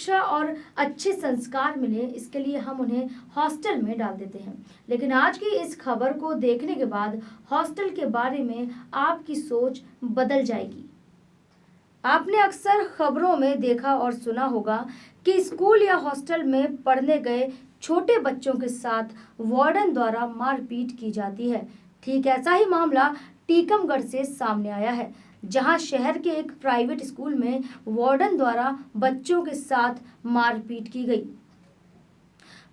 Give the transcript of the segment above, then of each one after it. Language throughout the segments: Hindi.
शिक्षा और अच्छे संस्कार मिले, इसके लिए हम उन्हें हॉस्टल में डाल देते हैं। लेकिन आज की इस खबर को देखने के बाद हॉस्टल के बारे में आपकी सोच बदल जाएगी। आपने अक्सर खबरों में देखा और सुना होगा कि स्कूल या हॉस्टल में पढ़ने गए छोटे बच्चों के साथ वार्डन द्वारा मारपीट की जाती है। ठीक ऐसा ही मामला टीकमगढ़ से सामने आया है, जहां शहर के एक प्राइवेट स्कूल में वार्डन द्वारा बच्चों के साथ मारपीट की गई।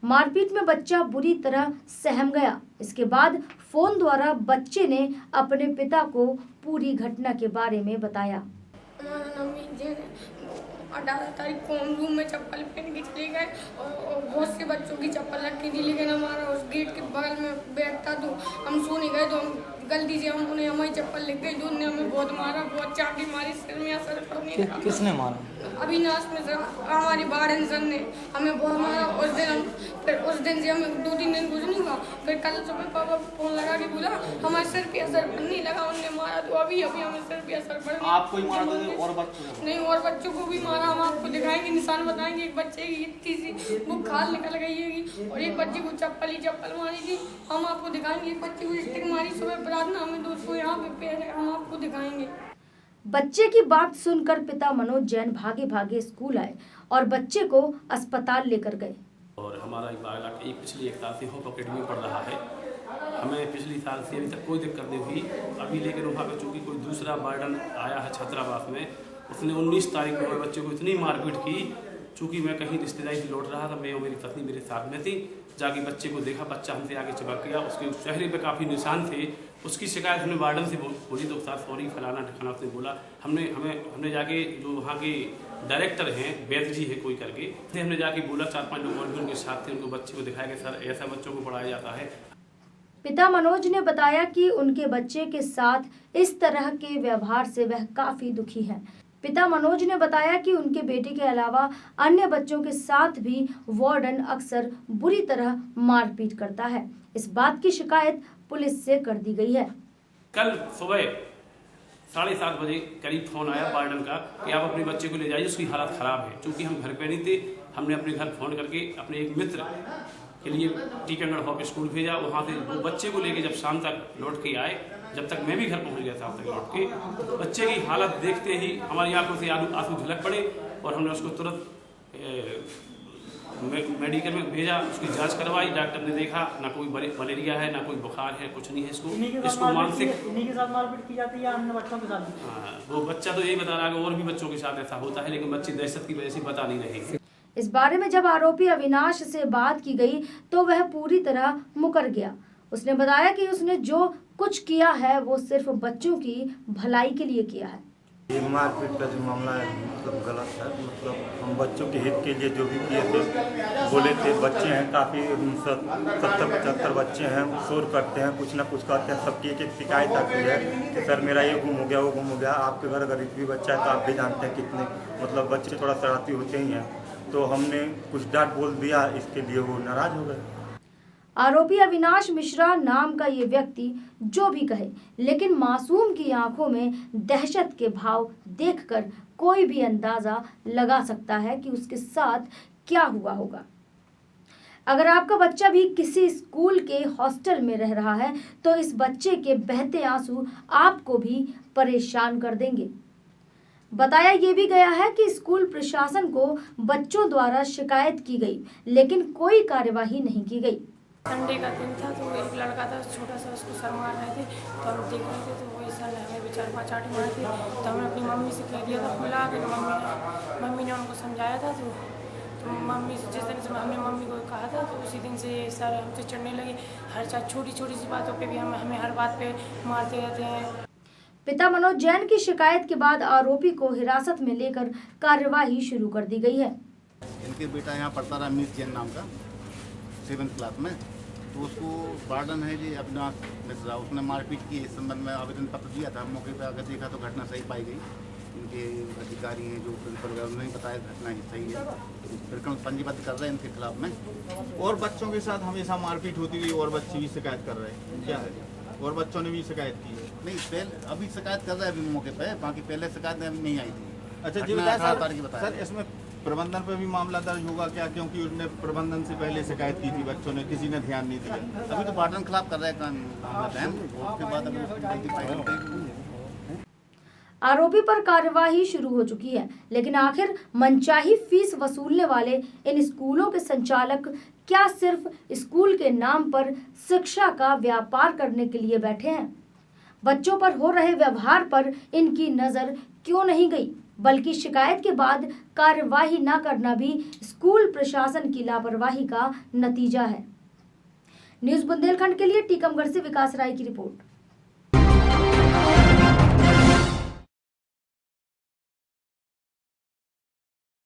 मारपीट में बच्चा बुरी तरह सहम गया। इसके बाद फोन द्वारा बच्चे ने अपने पिता को पूरी घटना के बारे में बताया। 18 तारीख को हम रूम में चप्पल पहन के चले गए और बहुत से बच्चों की चप्पल रखी थी, लेकिन हमारा उस गेट के बगल में बैग था तो हम सो नहीं गए, तो हम गलती से उन्हें हमारी चप्पल लग गई, तो उन्होंने हमें बहुत मारा, बहुत चाटी मारी, सिर में असर पड़ने लगा। किसने मारा? अविनाश मिश्रा, हमारी वार्डन सर ने हमें बहुत मारा। उस दिन से हमें 2-3 दिन कुछ नहीं हुआ। फिर कल सुबह पापा को फोन लगा के बोला हमारे सिर पे असर पड़ने लगा, उन्होंने मारा, तो अभी हमें सिर पे असर पड़ने। आपको ही मारा था और बच्चों? नहीं, और बच्चों को भी मारा। हम आपको दिखाएंगे, निशान बताएंगे। एक बच्चे की इतनी सी वो खाल निकल गई है और एक बच्चे को चप्पल मारी थी। हम आपको दिखाएंगे। एक बच्चे को स्टिक मारी सुबह प्रार्थना में, दोस्तों यहाँ पे पैर है, हम आपको दिखाएंगे। बच्चे की बात सुनकर पिता मनोज जैन भागे भागे स्कूल आए और बच्चे को अस्पताल लेकर गए। और हमारा एक पिछले 1 साल से होप अकेडमी में पढ़ रहा है। हमें पिछली साल से अभी तक कोई दिक्कत नहीं हुई। अभी लेकिन वहाँ पे चूँकि कोई दूसरा वार्डन आया है छात्रावास में, उसने 19 तारीख को बच्चे को इतनी मारपीट की। चूँकि मैं कहीं रिश्तेदारी से लौट रहा था, मैं और मेरी पत्नी मेरे साथ में थी। जाके बच्चे को देखा, बच्चा हमसे आगे चिपक गया, उसके चेहरे पे काफ़ी निशान थे। उसकी शिकायत हमने वार्डन से बोली तो साथ सॉरी फलाना ठिकाना उसने बोला। हमने जाके जो वहाँ के डायरेक्टर हैं, वैद्य जी है कोई करके, हमने जाके बोला, 4-5 लोग और भी उनके साथ थे, उनको बच्चे को दिखाया कि सर ऐसा बच्चों को पढ़ाया जाता है। पिता मनोज ने बताया कि उनके बच्चे के साथ इस तरह के व्यवहार से वह काफी दुखी है। पिता मनोज ने बताया कि उनके बेटे के अलावा अन्य बच्चों के साथ भी वार्डन अक्सर बुरी तरह मारपीट करता है। इस बात की शिकायत पुलिस से कर दी गई है। कल सुबह 7:30 बजे करीब फोन आया वार्डन का कि आप अपने बच्चे को ले जाइए, उसकी हालत खराब है। चूँकि हम घर पे नहीं थे, हमने अपने घर फोन करके अपने एक मित्र के लिए टीकमगढ़ होप स्कूल भेजा। वहाँ से वो बच्चे को लेके जब शाम तक लौट के आए, जब तक मैं भी घर पहुँच गया शाम तक लौट के, तो बच्चे की हालत देखते ही हमारी आंखों से आंसू झलक पड़े और हमने उसको तुरंत मेडिकल में भेजा। उसकी जांच करवाई, डॉक्टर ने देखा ना कोई मलेरिया है, ना कोई बुखार है, कुछ नहीं है इसको मानसिक। इन्हीं के साथ मारपीट की जाती है या अन्य बच्चों के साथ? हाँ, वो बच्चा तो यही बता रहा है और भी बच्चों के साथ ऐसा होता है, लेकिन बच्चे दहशत की वजह से बता नहीं रहे। इस बारे में जब आरोपी अविनाश से बात की गई तो वह पूरी तरह मुकर गया। उसने बताया कि उसने जो कुछ किया है वो सिर्फ बच्चों की भलाई के लिए किया है। ये मारपीट का जो मामला है मतलब गलत है। मतलब हम बच्चों के हित के लिए जो भी किए थे, बोले थे। बच्चे हैं काफ़ी 70-75 बच्चे हैं, शोर करते हैं, कुछ ना कुछ करते हैं। सबकी एक शिकायत आती है कि सर मेरा ये गुम हो गया, वो गुम हो गया। आपके घर अगर एक भी बच्चा है तो आप भी जानते हैं कितने मतलब बच्चे थोड़ा शरारती होते ही हैं। तो हमने कुछ डांट बोल दिया, इसके लिए वो नाराज हो गए। आरोपी अविनाश मिश्रा नाम का ये व्यक्ति जो भी कहे, लेकिन मासूम की आंखों में दहशत के भाव देखकर कोई भी अंदाजा लगा सकता है कि उसके साथ क्या हुआ होगा। अगर आपका बच्चा भी किसी स्कूल के हॉस्टल में रह रहा है तो इस बच्चे के बहते आंसू आपको भी परेशान कर देंगे। बताया ये भी गया है कि स्कूल प्रशासन को बच्चों द्वारा शिकायत की गई, लेकिन कोई कार्यवाही नहीं की गई। संडे का दिन था तो एक लड़का था छोटा सा, उसको सर मार रहे थे तो हम देख रहे थे, तो वही सर ने हमें भी 4-5 आठ मारे थे। तो हमने अपनी मम्मी से कह दिया था, बुला के मम्मी ने उनको समझाया था। तो मम्मी से जिस दिन से हमने मम्मी को कहा था तो उसी दिन से सर हमसे चढ़ने लगे। हर छोटी छोटी सी बातों पे भी हमें हर बात पे मारते रहते हैं। पिता मनोज जैन की शिकायत के बाद आरोपी को हिरासत में लेकर कार्यवाही शुरू कर दी गई है। इनके बेटा यहाँ पढ़ता रहा अमित जैन नाम का 7th क्लास में, तो उसको वार्डन है जी अविनाश मिश्रा, उसने मारपीट की। इस संबंध में आवेदन पत्र दिया था। मौके पर आकर देखा तो घटना सही पाई गई। इनके अधिकारी हैं जो प्रिंसिपल वगैरह उन्होंने बताया घटना ही सही है, प्रकरण पंजीबद्ध कर रहे हैं इनके खिलाफ में। और बच्चों के साथ हमेशा मारपीट होती हुई और बच्चे भी शिकायत कर रहे हैं, क्या है? और बच्चों ने भी शिकायत की है? नहीं, पहले अभी शिकायत कर रहे हैं अभी मौके पे, बाकी पहले शिकायत नहीं आई थी। अच्छा जी, सर सर इसमें प्रबंधन पर भी मामला दर्ज होगा क्या, क्योंकि उसने प्रबंधन से पहले शिकायत की थी, बच्चों ने, किसी ने ध्यान नहीं दिया। अभी तो वार्डन के खिलाफ कर रहे हैं मामला दर्ज, उसके बाद अभी उसकी गलती फाइनल करेंगे। आरोपी पर कार्यवाही शुरू हो चुकी है, लेकिन आखिर मनचाही फीस वसूलने वाले इन स्कूलों के संचालक क्या सिर्फ स्कूल के नाम पर शिक्षा का व्यापार करने के लिए बैठे हैं? बच्चों पर हो रहे व्यवहार पर इनकी नजर क्यों नहीं गई, बल्कि शिकायत के बाद कार्यवाही न करना भी स्कूल प्रशासन की लापरवाही का नतीजा है। न्यूज़ बुंदेलखंड के लिए टीकमगढ़ से विकास राय की रिपोर्ट।